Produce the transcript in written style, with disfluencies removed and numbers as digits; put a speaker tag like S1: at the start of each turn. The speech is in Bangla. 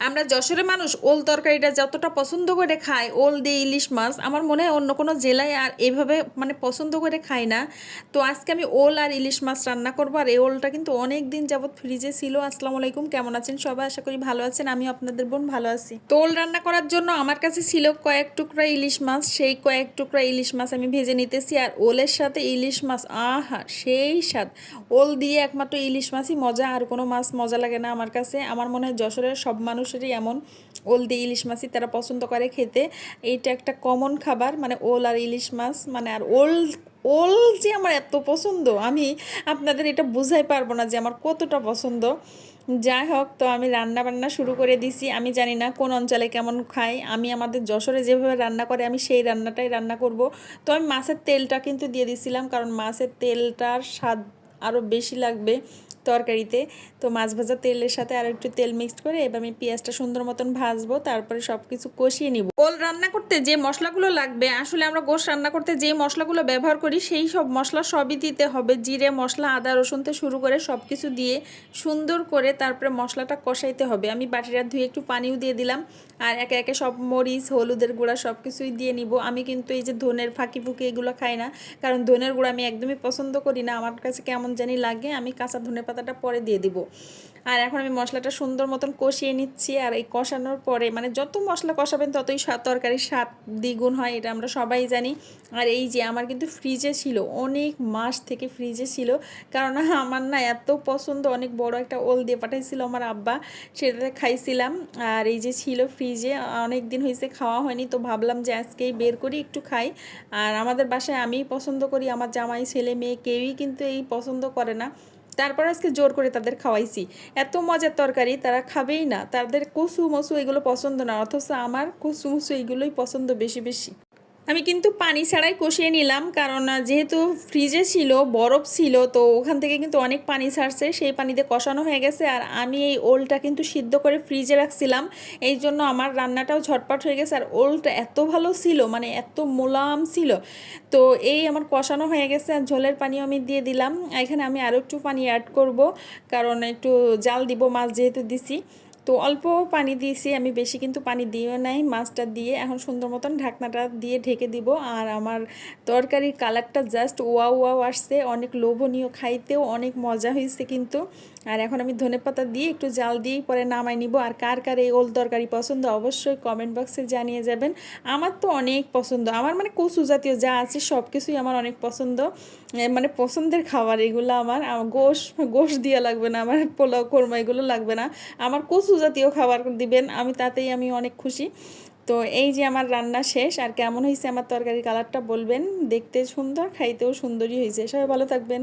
S1: আমরা যশোরের মানুষ ওল তরকারিটা যতটা পছন্দ করে খাই, ওল দিয়ে ইলিশ মাছ, আমার মনে হয় অন্য কোনো জেলায় আর এভাবে মানে পছন্দ করে খাই না। তো আজকে আমি ওল আর ইলিশ মাছ রান্না করবো। আর এই ওলটা কিন্তু অনেক দিন যাবৎ ফ্রিজে ছিল। আসসালামু আলাইকুম, কেমন আছেন সবাই? আশা করি ভালো আছেন। আমিও আপনাদের বোন ভালো আছি। তো ওল রান্না করার জন্য আমার কাছে ছিল কয়েক টুকরা ইলিশ মাছ। সেই কয়েক টুকরা ইলিশ মাছ আমি ভেজে নিতেছি। আর ওলের সাথে ইলিশ মাছ, আহা সেই স্বাদ! ওল দিয়ে একমাত্র ইলিশ মাছই মজা, আর কোনো মাছ মজা লাগে না আমার কাছে। আমার মনে হয় যশোরের সব মানুষেরই এমন, ওল দিয়ে ইলিশ মাছই তারা পছন্দ করে খেতে। এইটা একটা কমন খাবার, মানে ওল আর ইলিশ মাছ, মানে আর ওল ওল যে আমার এত পছন্দ, আমি আপনাদের এটা বুঝাই পারবো না যে আমার কতটা পছন্দ। যাই হোক, তো আমি রান্না বান্না শুরু করে দিছি। আমি জানি না কোন অঞ্চলে কেমন খাই, আমি আমাদের যশোরে যেভাবে রান্না করে আমি সেই রান্নাটাই রান্না করব। তো আমি মাছের তেলটা কিন্তু দিয়ে দিছিলাম, কারণ মাছের তেলটার স্বাদ আরও বেশি লাগবে তরকারিতে। তো মাছ ভাজা তেলের সাথে আর একটু তেল মিক্সড করে এবার আমি পেঁয়াজটা সুন্দর মতন ভাজবো, তারপরে সব কিছু কষিয়ে নিব। ওল রান্না করতে যে মশলাগুলো লাগবে, আসলে আমরা গোশ রান্না করতে যে মশলাগুলো ব্যবহার করি সেই সব মশলা সবই দিতে হবে। জিরে, মশলা, আদা, রসুন থেকে শুরু করে সব কিছু দিয়ে সুন্দর করে তারপরে মশলাটা কষাইতে হবে। আমি বাটিটা ধুয়ে একটু পানিও দিয়ে দিলাম। আর একে একে সব মরিচ, হলুদের গুঁড়া সব কিছুই দিয়ে নিব। আমি কিন্তু এই যে ধনের ফাঁকি ফুঁকি এগুলো খাই না, কারণ ধনের গুঁড়া আমি একদমই পছন্দ করি না। আমার কাছে কেমন জানি লাগে, আমি কাঁচা ধনে পাতাটা পরে দিয়ে দিব। আর এখন আমি মশলাটা সুন্দর মতন কষিয়ে নিচ্ছি। আর এই কষানোর পরে মানে যত মশলা কষাবেন ততই তরকারির স্বাদ দ্বিগুণ হয়, এটা আমরা সবাই জানি। আর এই যে আমার কিন্তু ফ্রিজে ছিল, অনেক মাস থেকে ফ্রিজে ছিল, কারণ আমার না এত পছন্দ। অনেক বড় একটা ওল দিয়ে পাঠাইছিল আমার আব্বা, সেটাতে খাইছিলাম। আর এই যে ছিল ফ্রিজে, অনেক দিন হয়েছে খাওয়া হয়নি, তো ভাবলাম যে আজকেই বের করি একটু খাই। আর আমাদের বাসায় আমিই পছন্দ করি, আমার জামাই, ছেলে মেয়ে কেউই কিন্তু এই পছন্দ করে না। তারপর আজকে জোর করে তাদের খাওয়াইছি। এত মজার তরকারি, তারা খাবেই না, তাদের কচু মচু এগুলো পছন্দ না, অথচ আমার কচু মুচু এগুলোই পছন্দ বেশি বেশি। আমি কিন্তু পানি ছাড়াই কষিয়ে নিলাম, কারণ যেহেতু ফ্রিজে ছিল, বরফ ছিল, তো ওখান থেকে কিন্তু অনেক পানি ছাড়ছে, সেই পানিতে কষানো হয়ে গেছে। আর আমি এই ওলটা কিন্তু সিদ্ধ করে ফ্রিজে রাখছিলাম, এই জন্য আমার রান্নাটাও ঝটপট হয়ে গেছে। আর ওলটা এত ভালো ছিল, মানে এত মোলাম ছিল। তো এই আমার কষানো হয়ে গেছে, আর ঝোলের পানিও আমি দিয়ে দিলাম। এখানে আমি আরও একটু পানি অ্যাড করব, কারণ একটু জাল দিব, মাছ যেহেতু দিছি। তো অল্প পানি দিয়েছি আমি, বেশি কিন্তু পানি দিও নাই। মাছটা দিয়ে এখন সুন্দর মতন ঢাকনাটা দিয়ে ঢেকে দিব। আর আমার তরকারির কালারটা জাস্ট ওয়াও ওয়াও আসছে, অনেক লোভনীয়, খাইতেও অনেক মজা হয়েছে কিন্তু। আর এখন আমি ধনেপাতা দিয়ে একটু জাল দিয়েই পরে নামাই নিব। আর কার কার এই ওল তরকারি পছন্দ অবশ্যই কমেন্ট বক্সে জানিয়ে যাবেন। আমার তো অনেক পছন্দ, আমার মানে কচু জাতীয় যা আছে সব কিছুই আমার অনেক পছন্দ। মানে পছন্দের খাবার এগুলো আমার। গোশ গোশ দিয়া লাগবে না, আমার পোলাও কোরমা এগুলো লাগবে না, আমার কচু জাতীয় খাবার দিবেন, আমি তাতেই আমি অনেক খুশি। তো এই যে আমার রান্না শেষ। আর কেমন হয়েছে আমার তরকারি কালারটা বলবেন, দেখতে সুন্দর, খাইতেও সুন্দরই হয়েছে। সবাই ভালো থাকবেন।